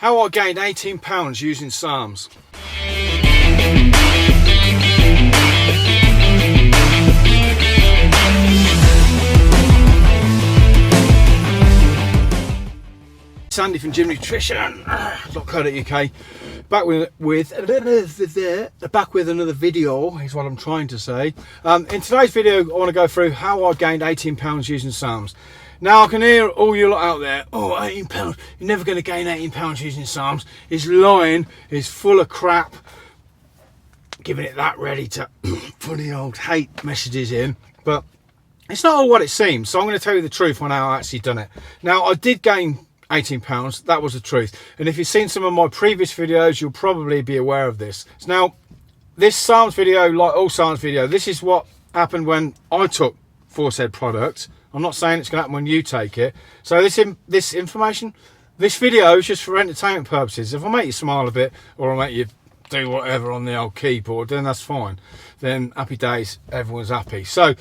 How I gained 18 pounds using SARMs. Sandy from gymnutrition.co.uk, back with another video is what I'm trying to say. In today's video I want to go through how I gained 18 pounds using SARMs. Now I can hear all you lot out there, oh, 18 pounds, you're never going to gain 18 pounds using SARMs. He's lying, he's full of crap, giving it that ready to put the old hate messages in, but it's not all what it seems. So I'm going to tell you the truth on how I actually done it. Now I did gain 18 pounds, that was the truth, and if you've seen some of my previous videos you'll probably be aware of this. Now this SARMs video, like all SARMs video, this is what happened when I took said product. I'm not saying it's going to happen when you take it. So this information, this video is just for entertainment purposes. If I make you smile a bit or I make you do whatever on the old keyboard, then that's fine, then happy days, everyone's happy. So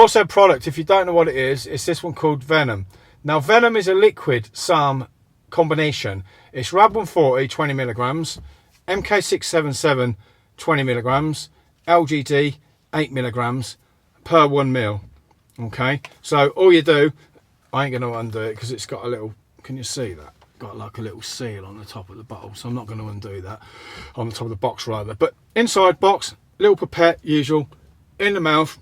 said product, if you don't know what it is, it's this one called Venom. Now Venom is a liquid SARM combination. It's RAD140 20 milligrams, MK677 20 milligrams, LGD 8 milligrams per 1 mil. Okay, so all you do, I ain't going to undo it because it's got a little, can you see that? Got like a little seal on the top of the bottle, so I'm not going to undo that, on the top of the box rather. But inside box, little pipette, usual, in the mouth,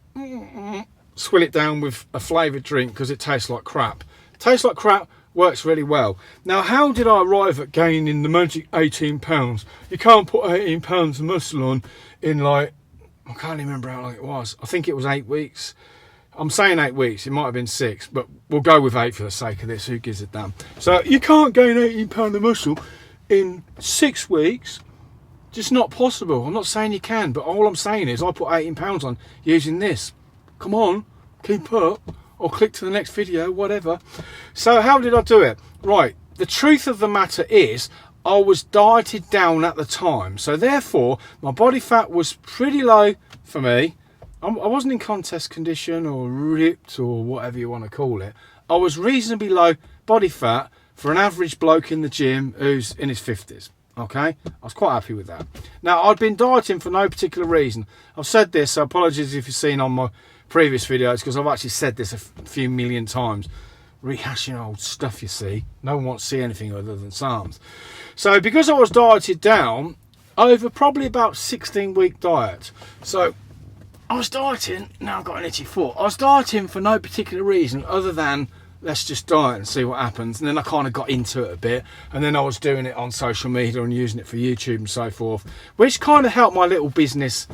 swill it down with a flavoured drink because it tastes like crap. Tastes like crap, works really well. Now how did I arrive at gaining the magic 18 pounds? You can't put 18 pounds of muscle on in like, I can't remember how long it was. I think it was 8 weeks. I'm saying 8 weeks, it might have been 6, but we'll go with 8 for the sake of this, who gives a damn. So you can't gain 18 pounds of muscle in 6 weeks, just not possible. I'm not saying you can, but all I'm saying is I put 18 pounds on using this. Come on, keep up, or click to the next video, whatever. So how did I do it? Right, the truth of the matter is I was dieted down at the time, so therefore my body fat was pretty low for me. I wasn't in contest condition or ripped or whatever you want to call it. I was reasonably low body fat for an average bloke in the gym who's in his 50s. Okay, I was quite happy with that. Now I'd been dieting for no particular reason. I've said this, so apologies if you've seen on my previous videos because I've actually said this a few million times. Rehashing old stuff, you see. No one wants to see anything other than SARMs. So because I was dieted down over probably about 16-week diet. So I was dieting, now I've got an itchy foot. I was dieting for no particular reason other than let's just diet and see what happens. And then I kind of got into it a bit, and then I was doing it on social media and using it for YouTube and so forth, which kind of helped my little business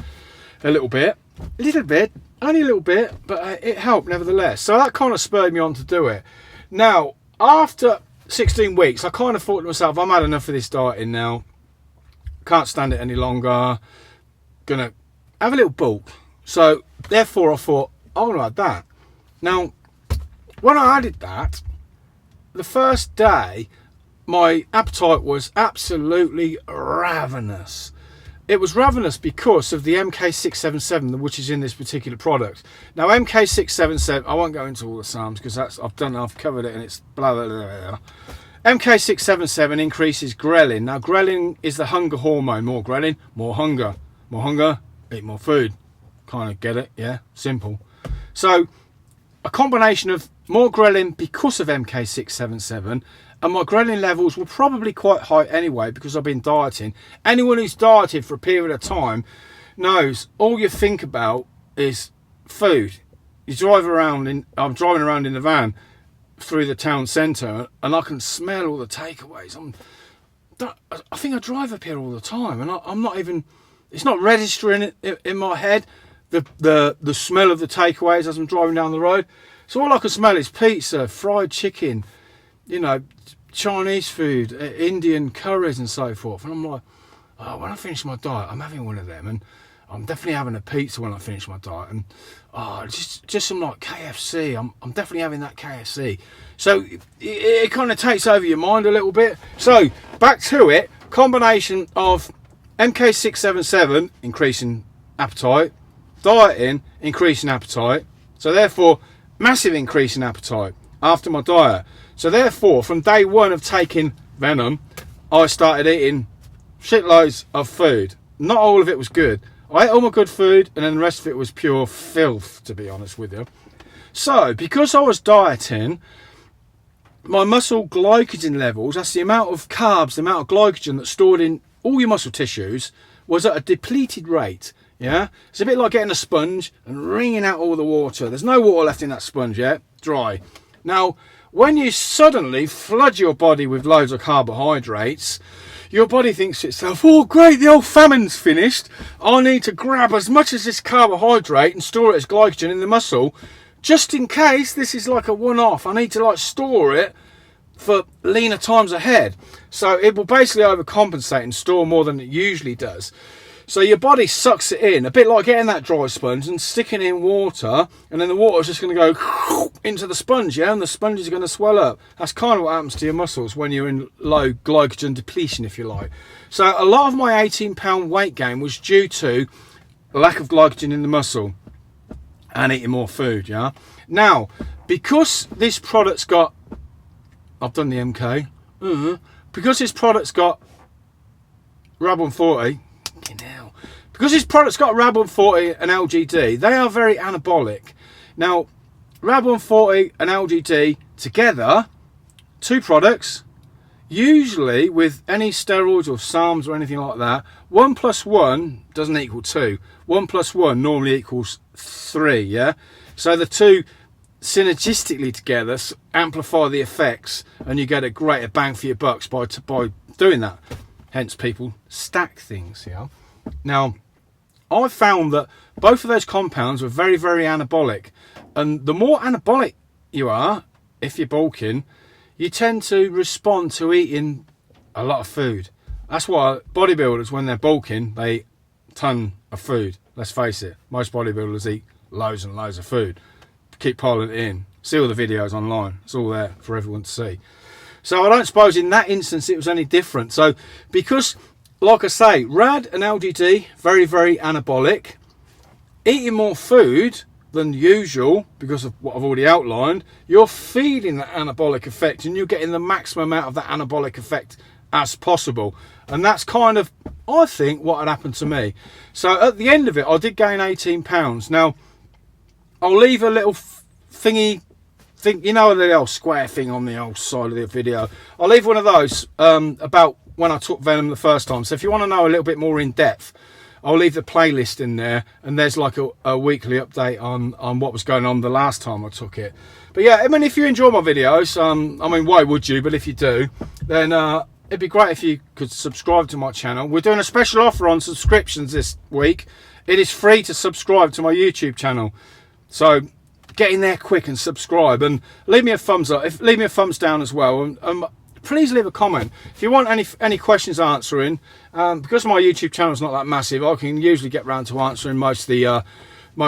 a little bit, only a little bit, but it helped nevertheless. So that kind of spurred me on to do it. Now after 16 weeks I kind of thought to myself, I'm had enough of this dieting now, can't stand it any longer, gonna have a little bulk. So therefore I thought, I'm going to add that. Now, when I added that, the first day, my appetite was absolutely ravenous. It was ravenous because of the MK677, which is in this particular product. Now, MK677, I won't go into all the SARMs because I've covered it and it's blah, blah, blah, blah. MK677 increases ghrelin. Now, ghrelin is the hunger hormone. More ghrelin, more hunger. More hunger, eat more food. Kind of get it, yeah, simple. So a combination of more ghrelin because of MK677, and my ghrelin levels were probably quite high anyway because I've been dieting. Anyone who's dieted for a period of time knows all you think about is food. You drive around I'm driving around in the van through the town centre and I can smell all the takeaways. I think I drive up here all the time and I'm not even, it's not registering it in my head. The smell of the takeaways as I'm driving down the road. So all I can smell is pizza, fried chicken, you know, Chinese food, Indian curries and so forth. And I'm like, oh, when I finish my diet, I'm having one of them. And I'm definitely having a pizza when I finish my diet. And oh, just some like KFC. I'm definitely having that KFC. So it kind of takes over your mind a little bit. So back to it, combination of MK677, increasing appetite, dieting, increasing appetite, so therefore massive increase in appetite after my diet. So therefore from day one of taking Venom, I started eating shitloads of food. Not all of it was good. I ate all my good food, and then the rest of it was pure filth, to be honest with you. So, because I was dieting, my muscle glycogen levels, that's the amount of carbs, the amount of glycogen that's stored in all your muscle tissues, was at a depleted rate. Yeah, it's a bit like getting a sponge and wringing out all the water. There's no water left in that sponge yet, dry. Now, when you suddenly flood your body with loads of carbohydrates, your body thinks to itself, oh great, the old famine's finished. I need to grab as much as this carbohydrate and store it as glycogen in the muscle, just in case this is like a one-off. I need to like store it for leaner times ahead. So it will basically overcompensate and store more than it usually does. So your body sucks it in, a bit like getting that dry sponge and sticking it in water, and then the water is just going to go into the sponge, yeah, and the sponge is going to swell up. That's kind of what happens to your muscles when you're in low glycogen depletion, if you like. So a lot of my 18-pound weight gain was due to lack of glycogen in the muscle and eating more food, yeah. Now, because this product's got, I've done the MK, because this product's got RAD140, because this product's got RAD140 and LGD, they are very anabolic. Now, RAD140 and LGD together, two products, usually with any steroids or SARMs or anything like that, 1 + 1 doesn't equal 2. 1 + 1 normally equals 3, yeah? So the two synergistically together amplify the effects, and you get a greater bang for your bucks by doing that. Hence people stack things, yeah? Now, I found that both of those compounds were very, very anabolic. And the more anabolic you are, if you're bulking, you tend to respond to eating a lot of food. That's why bodybuilders, when they're bulking, they eat a ton of food. Let's face it, most bodybuilders eat loads and loads of food. Keep piling it in. See all the videos online. It's all there for everyone to see. So I don't suppose in that instance it was any different. So because, like I say, RAD and LGD, very, very anabolic. Eating more food than usual, because of what I've already outlined, you're feeding that anabolic effect, and you're getting the maximum amount of that anabolic effect as possible. And that's kind of, I think, what had happened to me. So at the end of it, I did gain 18 pounds. Now, I'll leave a little thingy, you know, the old square thing on the old side of the video. I'll leave one of those about when I took Venom the first time. So if you want to know a little bit more in depth, I'll leave the playlist in there, and there's like a weekly update on what was going on the last time I took it. But yeah, I mean, if you enjoy my videos, I mean, why would you? But if you do, then it'd be great if you could subscribe to my channel. We're doing a special offer on subscriptions this week. It is free to subscribe to my YouTube channel. So get in there quick and subscribe, and leave me a thumbs up. Leave me a thumbs down as well. And please leave a comment if you want any questions answering. Because my YouTube channel is not that massive, I can usually get round to answering most of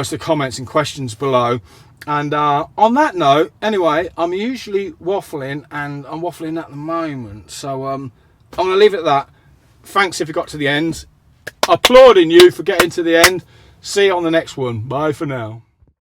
the comments and questions below. And on that note, anyway, I'm usually waffling, and I'm waffling at the moment. So I'm going to leave it at that. Thanks if you got to the end. Applauding you for getting to the end. See you on the next one. Bye for now.